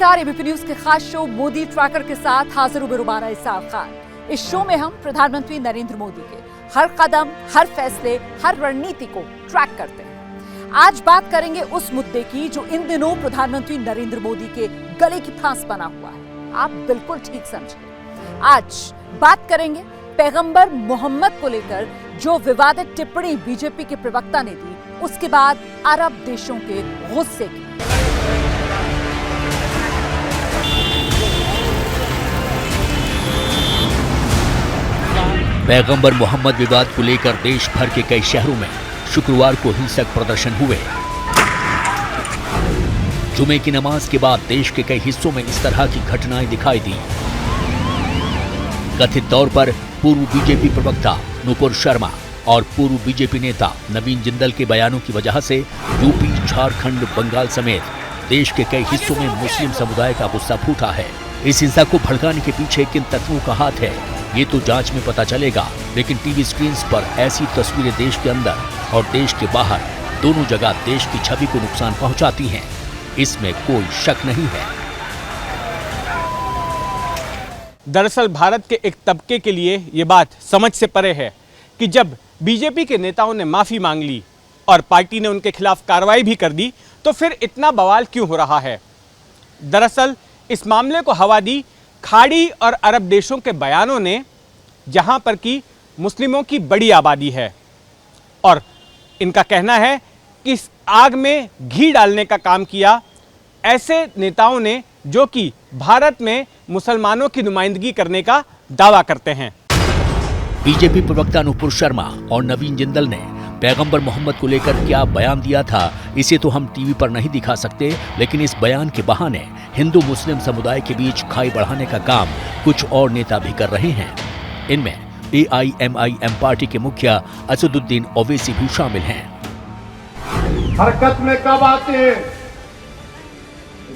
नमस्कार, ABP news के खास शो मोदी ट्रैकर के साथ हाजिर हूं रुबाना इसाक खान। इस शो में हम प्रधानमंत्री नरेंद्र मोदी के हर कदम, हर फैसले, हर रणनीति को ट्रैक करते हैं। आज बात करेंगे उस मुद्दे की जो इन दिनों प्रधानमंत्री नरेंद्र मोदी के गले की फांस बना हुआ है। आप बिल्कुल ठीक समझे। आज बात करेंगे पैगंबर मोहम्मद को लेकर जो विवादित टिप्पणी बीजेपी के प्रवक्ता ने दी, उसके बाद अरब देशों के गुस्से की। पैगंबर मोहम्मद विवाद को लेकर देश भर के कई शहरों में शुक्रवार को हिंसक प्रदर्शन हुए। जुमे की नमाज के बाद देश के कई हिस्सों में इस तरह की घटनाएं दिखाई दी। कथित तौर पर पूर्व बीजेपी प्रवक्ता नुपुर शर्मा और पूर्व बीजेपी नेता नवीन जिंदल के बयानों की वजह से यूपी, झारखंड, बंगाल समेत देश के कई हिस्सों में मुस्लिम समुदाय का गुस्सा फूटा है। इस हिंसा को भड़काने के पीछे किन तत्वों का हाथ है, ये तो जांच में पता चलेगा, लेकिन टीवी स्क्रीन पर ऐसी तस्वीरें देश के अंदर और देश के बाहर दोनों जगह देश की छवि को नुकसान पहुंचाती हैं, इसमें कोई शक नहीं है। दरअसल भारत के एक तबके के लिए ये बात समझ से परे है कि जब बीजेपी के नेताओं ने माफी मांग ली और पार्टी ने उनके खिलाफ कार्रवाई भी कर दी, तो फिर इतना बवाल क्यों हो रहा है। दरअसल इस मामले को हवा दी खाड़ी और अरब देशों के बयानों ने, जहां पर कि मुस्लिमों की बड़ी आबादी है और इनका कहना है कि इस आग में घी डालने का काम किया ऐसे नेताओं ने जो कि भारत में मुसलमानों की नुमाइंदगी करने का दावा करते हैं। बीजेपी प्रवक्ता नुपुर शर्मा और नवीन जिंदल ने पैगंबर मोहम्मद को लेकर क्या बयान दिया था, इसे तो हम टीवी पर नहीं दिखा सकते, लेकिन इस बयान के बहाने हिंदू मुस्लिम समुदाय के बीच खाई बढ़ाने का काम कुछ और नेता भी कर रहे हैं। इनमें AIMIM पार्टी के मुखिया असदुद्दीन ओवैसी भी शामिल हैं। हरकत में कब आते हैं?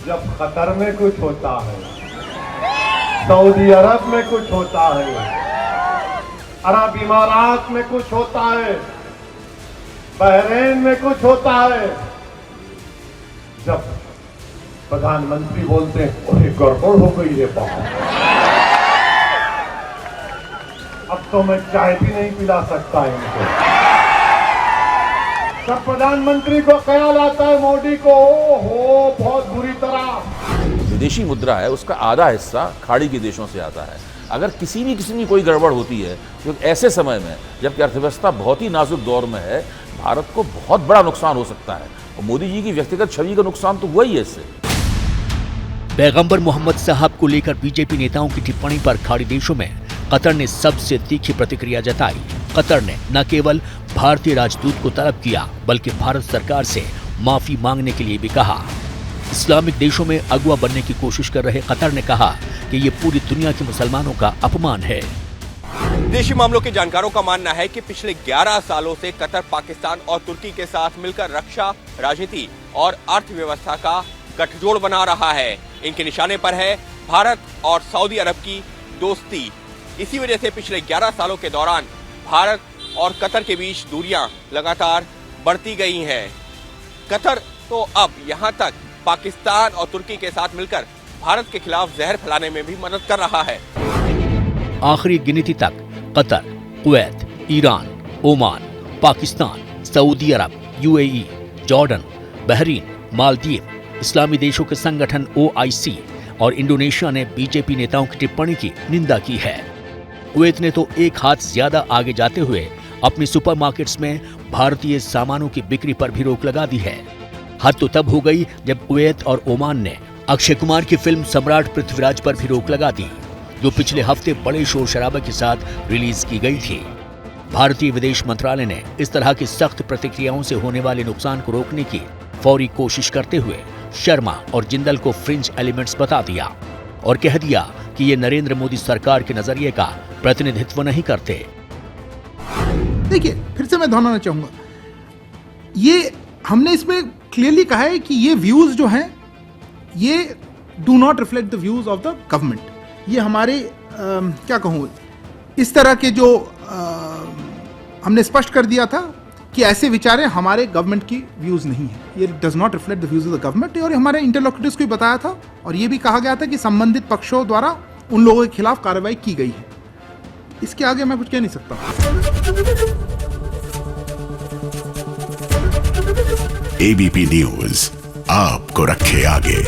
जब कतर में कुछ होता है, सऊदी अरब में कुछ होता है, अरब इमारात में कुछ होता है, बहरीन में कुछ होता है। जब प्रधानमंत्री बोलते हैं अरे गड़बड़ हो गई है बाबा, अब तो मैं चाय भी नहीं पिला सकता इनको। तब प्रधानमंत्री को ख्याल आता है मोदी को, हो बहुत बुरी तरह। विदेशी मुद्रा है, उसका आधा हिस्सा खाड़ी के देशों से आता है। अगर किसी भी किस्म की कोई गड़बड़ होती है तो ऐसे समय में जबकि अर्थव्यवस्था बहुत ही नाजुक दौर में है, भारत को बहुत बड़ा नुकसान हो सकता है और मोदी जी की व्यक्तिगत छवि का नुकसान तो हुआ ही है इससे। पैगंबर मोहम्मद साहब को लेकर बीजेपी नेताओं की टिप्पणी पर खाड़ी देशों में कतर ने सबसे तीखी प्रतिक्रिया जताई। कतर ने न केवल भारतीय राजदूत को तलब किया, बल्कि भारत सरकार से माफी मांगने के लिए भी कहा। इस्लामिक देशों में अगुवा बनने की कोशिश कर रहे कतर ने कहा कि ये पूरी दुनिया के मुसलमानों का अपमान है। विदेशी मामलों के जानकारों का मानना है कि पिछले 11 सालों से कतर पाकिस्तान और तुर्की के साथ मिलकर रक्षा, राजनीति और अर्थव्यवस्था का गठजोड़ बना रहा है। इनके निशाने पर है भारत और सऊदी अरब की दोस्ती। इसी वजह से पिछले 11 सालों के दौरान भारत और कतर के बीच दूरियां लगातार बढ़ती गई हैं। कतर तो अब यहां तक पाकिस्तान और तुर्की के साथ मिलकर भारत के खिलाफ जहर फैलाने में भी मदद कर रहा है। आखिरी गिनती तक Qatar, Kuwait, Iran, Oman, Pakistan, Saudi Arab, UAE, Jordan, Bahrain, Maldives, इस्लामी देशों के संगठन OIC और इंडोनेशिया ने बीजेपी नेताओं की टिप्पणी की निंदा की है। कुवैत ने तो एक हाथ ज्यादा आगे जाते हुए अपनी सुपरमार्केट्स में भारतीय सामानों की बिक्री पर भी रोक लगा दी है। हद तो तब हो गई जब कुवैत और ओमान ने अक्षय कुमार की फिल्म सम्राट पृथ्वीराज पर भी रोक लगा दी, जो पिछले हफ्ते बड़े शोर शराबे के साथ रिलीज की गई थी। भारतीय विदेश मंत्रालय ने इस तरह की सख्त प्रतिक्रियाओं से होने वाले नुकसान को रोकने की फौरी कोशिश करते हुए शर्मा और जिंदल को फ्रिंज एलिमेंट्स बता दिया और कह दिया कि ये नरेंद्र मोदी सरकार के नजरिए का प्रतिनिधित्व नहीं करते। देखिए, फिर से मैं दोहराना चाहूंगा, ये हमने इसमें क्लियरली कहा है कि ये व्यूज जो हैं ये do not reflect the views of the government. ये हमारे क्या कहूँ, इस तरह के जो हमने स्पष्ट कर दिया था कि ऐसे विचारें हमारे गवर्नमेंट की व्यूज नहीं है, ये does not reflect the views of the government. और हमारे इंटरलोक्यूटर्स को भी बताया था और ये भी कहा गया था कि संबंधित पक्षों द्वारा उन लोगों के खिलाफ कार्रवाई की गई है। इसके आगे मैं कुछ कह नहीं सकता। एबीपी न्यूज आपको रखे आगे।